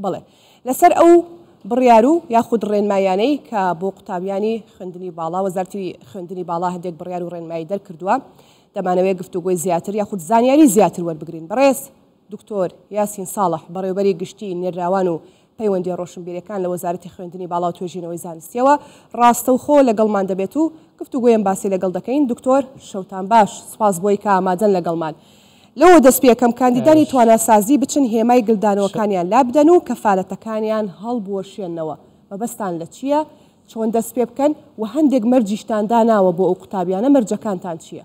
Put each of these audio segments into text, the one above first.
بەڵێ لەسەر ئەو بڕیار و یاخود ڕێنمایانەی کە بۆ قوتابیانی خوێندنی باڵا وەزارەتی خوێندنی باڵا هەندێک بڕیار و ڕێنمایی دەرکردووە دەمانەوێت گفتوگۆی زیاتر یاخود زانیاری زیاتر وەربگرین. بەڕێز دکتۆر یاسین ساڵح بەڕێوەبەری گشتی نێردراوان و پەیوەندی ڕۆشنبیرەکان لە وەزارەتی خوێندنی باڵا و توێژینەوەی زانستیەوە ڕاستەوخۆ لەگەڵمان دەبێت و گفتوگۆیان باسی لەگەڵ دەکەین. دکتۆر شەوتان باش، سپاس بۆی کە ئامادەن لەگەڵمان. لەوە دەست پێکەم کاندیدانی تواناسازی بچن هێمای گلدانەوەکانیان لابدەن و کەفالەتەکانیان هەڵبوەشێنەوە. مەبەستان لە چییە؟ چۆن دەست پێ بکەن و هەندێک مەرجیشتان داناوە بۆ ئەو قوتابیانە، مەرجەکانتان چییە؟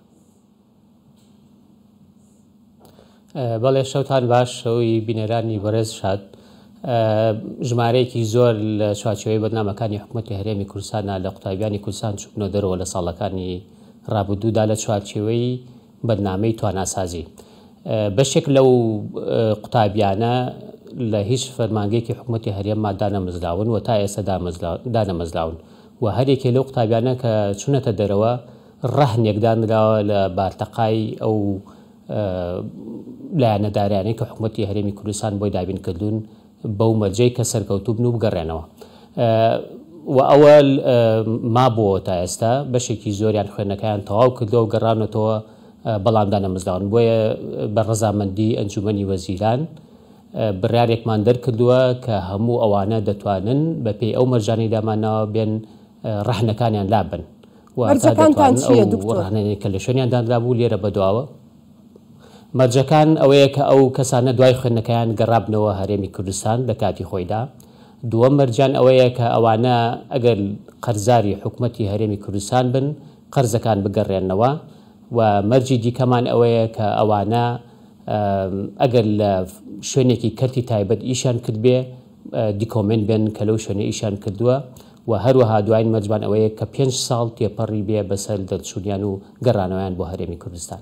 بەڵێ شەوتان باش، شەوی بینەرانی بەڕێز شاد. ژمارەیەکی زۆر لە چوارچێوەی بەرنامەکانی حکوومەتی هەرێمی کوردستانە لە قوتابیانی کوردستان چوونەوە دەرەوە لە ساڵەکانی ڕابردوودا لە چوارچێوەی بەرنامەی تواناسازی. بەشێک لەو قوتابیانە لە هیچ فەرمانگەیەکی حکوومەتی هەرێمما دانەمەزراون و تا ئێستا دانەمەزراون و هەرێکی لەو قوتابیانە کە چوونەتە دەرەوە ڕەهنێک دانراوە لە بارتەقای ئەو لایەنەدارانەی کە حکوومەتی هەرێمی کوردستان بۆی دابین کردوون بەو مەرجەی کە سەرکەوتوو بن و بگەڕێنەوە. و ئەوە مابووە تا ئێستا بەشێکی زۆریان خوێندنەکەیان تەواو کردەوە و گەڕانەوە بەڵام دانەمەزراون. بۆیە بە ڕەزامەندی ئەنجومەنی وەزیران بڕیارێکمان دەرکردووە کە هەموو ئەوانە دەتوانن بە پێی ئەو مەرجانەی دامانەوە بێن ڕەهنەکانیان لابن. مەرجەکانتان چییە دکتۆر؟ ڕەهنەی کە لە شوێنیان دانرابوو لێرە بەدواوە. مەرجەکان ئەوەیە کە ئەو کەسانە دوای خوێندنەکەیان گەڕابنەوە هەرێمی کوردستان لە کاتی خۆیدا. دووەم مەرجان ئەوەیە کە ئەوانە ئەگەر قەرزاری حکوومەتی هەرێمی کوردستان بن قەرزەکان بگەڕێنەوە. و مەرجی دیکەمان ئەوەیە کە ئەوانە ئەگەر لە شوێنێکی کەرتی تایبەت ئیشان کرد بێ دیکۆمنت بێن کە لەو شوێنە ئیشان کردووە. و هەروەها دوای مەرجمان ئەوەیە کە 5 ساڵ تێپەڕی بێ بەسەر دەرچوونیان و گەڕانەوەیان بۆ هەرێمی کوردستان.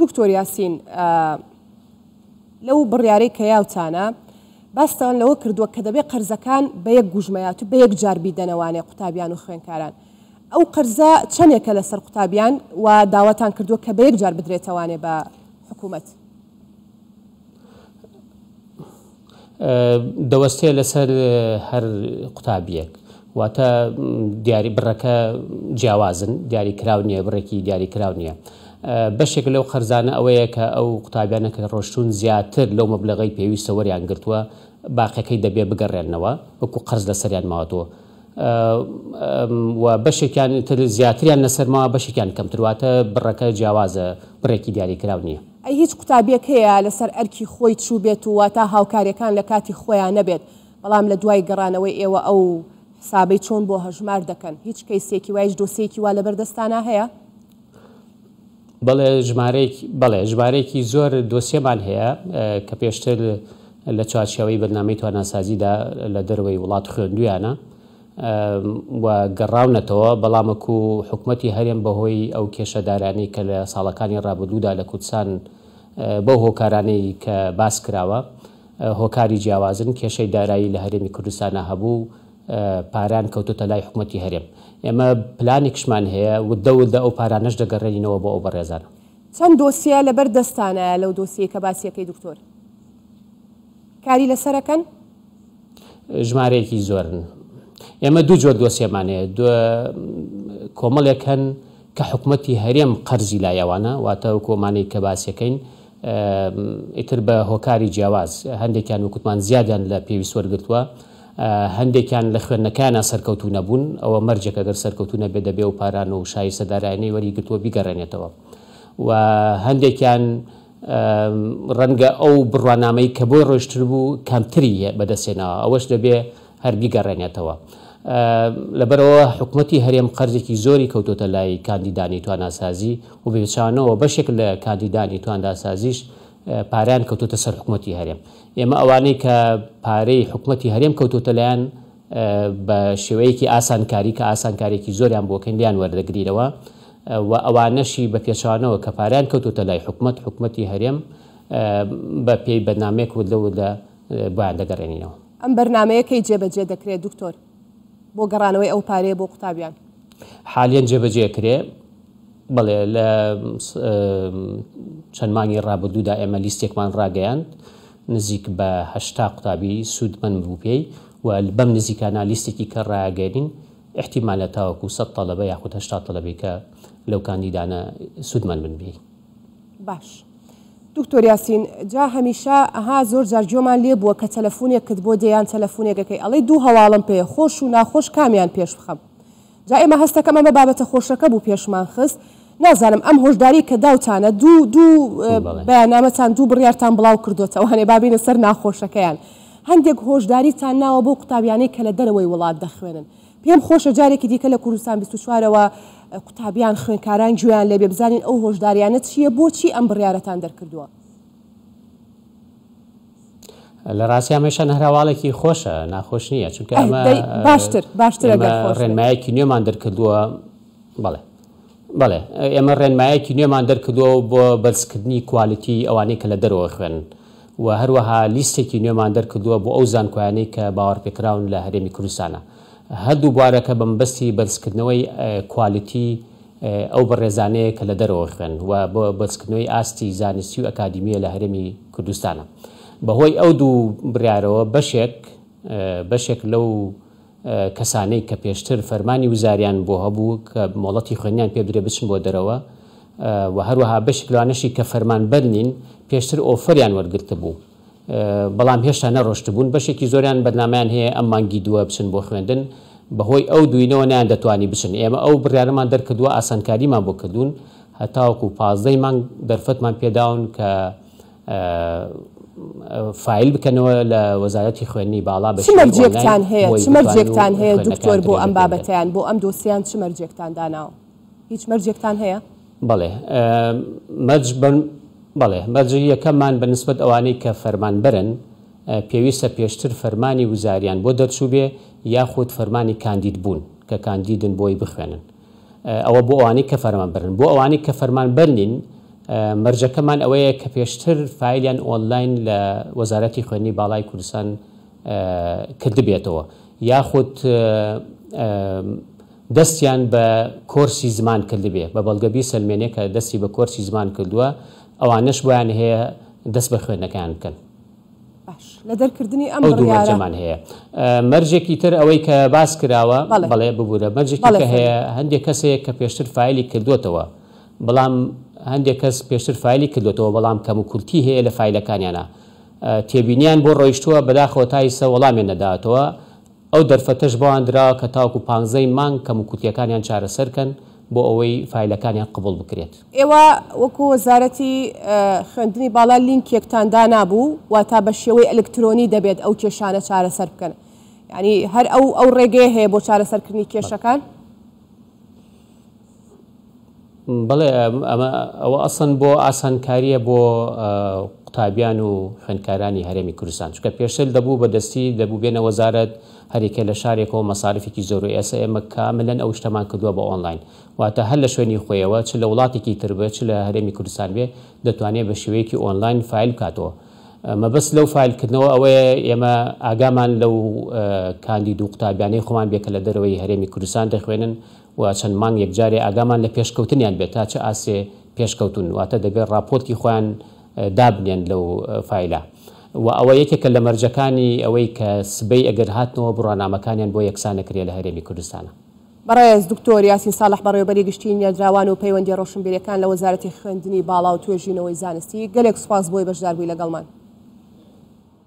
دکتۆر یاسین، لەو بڕیارەی کە یاوتانە باستان لەوە کردووە کە دەبێت قەرزەکان بە یەک گوژمەیات و بە یەک جار بیدەنەوانێ قوتابیان و خوێندکاران. ئەو قەرزە چەندێکە لەسەر قوتابیان و داواتان کردووە کە بە یەک جار بدرێتەوانێ بە حکوومەت؟ دەوەستێ لەسەر هەر قوتابیەک، واتە دیاری بڕەکە جیاوازن، دیاری کراو نییە، بڕێکی دیاری کراو نییە. بەشێک لەو قەرزانە ئەوەیە کە ئەو قوتابیانە کە ڕۆشتون زیاتر لەو مەبلەغی پێویستە وەریان گرتووە باقیەکەی دەبێ بگەڕێنەوە وەکو قەرز لەسەریان ماوەتەوە. و بەشێکیان تر زیاتریان لەسەرماوە، بەشێکیان کەمترواتە بڕەکە جیاوازە، بڕێکی دیاری کراو نییە. ئەی هیچ قوتابیەک هەیە لەسەر ئەرکی خۆی چوو بێت و واتە هاوکاریەکان لە کاتی خۆیان نەبێت بەڵام لە دوای گەڕانەوەی ئێوە ئەو حسابەی چۆن بۆ هەژمار دەکەن؟ هیچ کەیسێکی وایش دۆسیەکی وا لەبەردەستانە هەیە؟ بەڵێ ژمارەیەکی زۆر دۆسیەمان هەیە کە پێشتر لە چوارچێوەی بەرنامەی تواناسازیدا لە دەروەی وڵات خوێندویانە و گەڕاونەتەوە، بەڵامەکو حکوومەتی هەرێم بەهۆی ئەو کێشەدارانی کە لە ساڵەکانی ڕابردوودا لە کوردستان بەو هۆکارانەی کە باس کراوە هۆکاری جیاوازن، کێشەی دارایی لە هەرێمی کوردستانە هەبوو، پاران کەوتۆتە لای حکوومەتی هەرێم. ئێمە پلانێکشمان هەیە وردە ئەو پارانەش دەگەڕێنینەوە بۆ ئەو بەڕێزانە. چەند دۆسیە لەبەر دەستانە لەو دۆسیە کە باسیەکەی دکتۆر؟ کاری لەسەرەکەن؟ ژمارەیەکی زۆرن. ئێمە دوو جۆر دۆسیەمان هەیە، کۆمەڵێک هەن کە حکوومەتی هەرێم قەرزی لایەوانە، واتە کۆمانەی کە باسیەکەین ئیتر بە هۆکاری جیاواز، هەندێکیان وکوتمان زیادیان لە پێویست وەرگرتووە، هەندێکیان لە خوێندنەکانە سەرکەوتوو نەبوون، ئەوە مەرجێک ئەگەر سەرکەوتوو نەبێت دەبێ و پاران و شایستەدارانەی وەریگرتووە بیگەڕێنێتەوە. و هەندێکیان ڕەنگە ئەو بڕوانامەی کە بۆی ڕۆیشتر بوو کەمتری بەدەستێنەوە، ئەوەش دەبێ هەر بیگەڕێنێتەوە. لەبەرەوە حکوومەتی هەرێم قەرزێکی زۆری کەوتۆتە لای کاندیدانی تواناسازی و بێچانەوە بەشێک لە کاندیدانی تواناسازیش پاریان کەوتۆتە سەر حکوومەتی هەرێم. ئێمە ئەوانەی کە پارەی حکوومەتی هەرێم کەوتۆتە لایەن بە شێوەیەکی ئاسانکاری کە ئاسانکارێکی زۆریان بۆکەین لیان وەردەگریرەوە و ئەوانەشی بە پێچوانەوە کە پاریان کەوتۆتە لای حکوومەتی هەرێم بە پێی بەرنامەیەک لە بۆیان دەگەڕێنینەوە. ئەم بەرنامەیەکەی جێبەجێ دەکرێت دکتۆر بۆ گەڕانەوەی ئەو پارەیە بۆ قوتابیان؟ حالیان جێبەجێکرێ، بەڵێ لە چەند مانگی ڕابردوودا ئێمە لیستێکمان ڕاگەیاند نزیک بە 80 قوتابی سوودمەند بوو پێی و بەم نزیکانە لیستێکی کە ڕاگەێنین احتیمالە تاوەکو 100 تەڵەبە یاخود 80 تەڵەبەی کە لەو کاندیدانە سوودمەند بن بێ. باش دکتۆر یاسین جا هەمیشە ئەها زۆر جار گوێمان لێ بووە کە تەلەفۆنێکت بۆ دەیان تەلەفۆنێکەکەی ئەڵێ دوو هەواڵم پێ خۆش و ناخۆش کامیان پێش بخەم. جا ئێمە هەستەکەم ئەمە بابەتە خۆشەکە بوو پێشمان خست نازانم ئەم هۆشداری کە داوتانە دوو بەیانامەتان دوو بڕیارتان بڵاو کردوتەوانێ بابینە سەر ناخۆشەکەیان هەندێک هۆشداریتان ناوە بۆ قوتابیانەی کە لە دەرەوەی وڵات دەخوێنن پێم خۆشە جارێکی دیکە لە کوردستان 24ەوە قوتابیان خوێنکاران گوێیان لێبێ بزانین ئەو هۆشداریانە چییە بۆچی ئەم بڕیارەتان دەرکردووە. لە ڕاستی ئەمەشە هەراواڵێکی خۆشە ناخۆش نییە چونکە ئەمە باشتر ڕێنمایەکی نوێمان دەرکردووە بەڵێ ئێمە ڕێنمایەکی نوێمان دەرکردووە بۆ بەرزکردنی کوالیتی ئەوانەی کە لە دەرەوە خوێن و هەروەها لیستێکی نوێمان دەرکردووە بۆ ئەو زانکۆیانەی کە باوەڕپێکراون لە هەرێمی کوردستانە هەردوو بوارەکە بەمبەستی بەرزکردنەوەی کوالیتی ئەو بەڕێزانەیە کە لە دەرەوە خوێن و بۆ بەرزکردنەوەی ئاستی زانستی و ئەکادیمیە لە هەرێمی کوردستانە بەهۆی ئەو دوو بڕیارەوە بەشێک لەو کەسانەی کە پێشتر فەرمانی وزاریان بۆ هەبوو کە مۆڵەتی خوێنیان پێ بدرێ بچن بۆ دەرەوە و هەروەها بەشێک لەوانەشی کە فەرمان بەرنین پێشتر ئۆفەریان وەرگرتە بوو بەڵام هێشتا نەڕۆشت بوون بەشێکی زۆریان بەرنامەیان هەیە ئەم مانگی دووە بچن بۆ خوێندن بەهۆی ئەو دوینەوە نیان دەتوانی بچن ئێمە ئەو بڕیارەمان دەرکردووە ئاسانکاریمان بۆ کردوون هەتاوەکو 15 مانگ دەرفەتمان پێداون کە فایل بکەنەوە لە وەزارەتی خوێندنی باڵا بە مەرجێکتان هەیە چ مەرجێکتان هەیە دکتۆر بۆ ئەم بابەتیان بۆ ئەم دۆسییان چ مەرجێکتان داناوە هیچ مەرجێکتان هەیە؟ بەڵێ بەڵێ مەرجی یەکەممان بە نسبەت ئەوانەی کە فەرمان برن پێویستە پێشتر فەرمانی وزاریان بۆ دەرچوو بێ یاخود فەرمانی کاندید بوون کە کاندیدن بۆی بخوێنن ئەوە بۆ ئەوانەی کە فەرمان برن بۆ ئەوانەی کە فەرمان بەرنین مەرجەکەمان ئەوەیە کە پێشتر فایلیان ئۆنلاین لە وەزارەتی خوێندنی باڵای کوردستان کردبێتەوە یاخود دەستیان بە کۆرسی زمان کردبێ بە بەڵگەبی سەلمێنێ کە دەستی بە کۆرسی زمان کردووە ئەوانش بۆیان هەیە دەست بە خوێندنەکان بکەن لە دەرکردنی ئەم بڕیارەمان هەیە مەرجێکی تر ئەوەی کە باس کراوە بەڵێ ببوورە مەرجێکی کە هەیە هەندێک کەسەیە کە پێشتر فایلی کردوتەوە بەڵام هەندێک کەس پێشتر فایلی کردوتەوە بەڵام کەم و کورتی هەیە لە فایلەکانیانە تێبینیان بۆ ڕۆیشتووە بەداخەوە تایسە وەڵامیان نەداتەوە ئەو دەرفەتەش بۆیان درراوە کە تاوکو 15 مانگ کەم و کورتیەکانیان چارەسەرکەن بۆ ئەوەی فایلەکانیان قبول بکرێت ئێوە وەکو وەزارەتی خوێندنی باڵا لینکێکتان دانابوو واتە بە شێوەی ئەلکترۆنی دەبێت ئەو کێشانە چارەسەر بکەن ینی هەر ئەو ڕێگەیە هەیە بۆ چارەسەرکردنی کێشەکان بەڵێ ئەوە ئەسڵن بۆ ئاسانکاریە بۆ قوتابیان و خوێندکارانی هەرێمی کوردستان چونکە پێشتر دەبوو بەدەستی دەبوو بێنە وەزارەت هەرێکە لە شارێکەوە مەسارفێکی زۆر و ئێستا ئێمە کاملەن ئەو شتەمان کردووە بە ئۆنلاین واتە هەر لە شوێنی خۆیەوە چ لە وڵاتێکی تر بێت چ لە هەرێمی کوردستان بێ دەتوانێت بە شێوەیەکی ئۆنلاین فایل بکاتەوە مەبەست لەو فایلکردنەوە ئەوەیە ئێمە ئاگامان لەو کاندید و قوتابیانەی خۆمان بێکە لە دەرەوەی هەرێمی کوردستان دەخوێنن و چەند مانگ یەکجارێ ئاگامان لە پێشکەوتنیان بێت تا چه ئاسێ پێشکەوتون واتە دەبێت راپۆرتی خۆیان دابنێن لەو فایلە و ئەوە یەکێکە لە مەرجەکانی ئەوەی کە سبەی ئەگەر هاتنەوە بڕۆنامەکانیان بۆ یەکسانەکرێ لە هەرێمی کوردستانە. بەڕێز دکتۆر یاسین ساڵح بەڕێوەبەری گشتی نێردراوان و پەیوەندی ڕۆشنبیرەکان لە وەزارەتی خوێندنی باڵا و توێژینەوەی زانستی گەلێک سوپاس بۆی بەشدار بووی لەگەڵمان.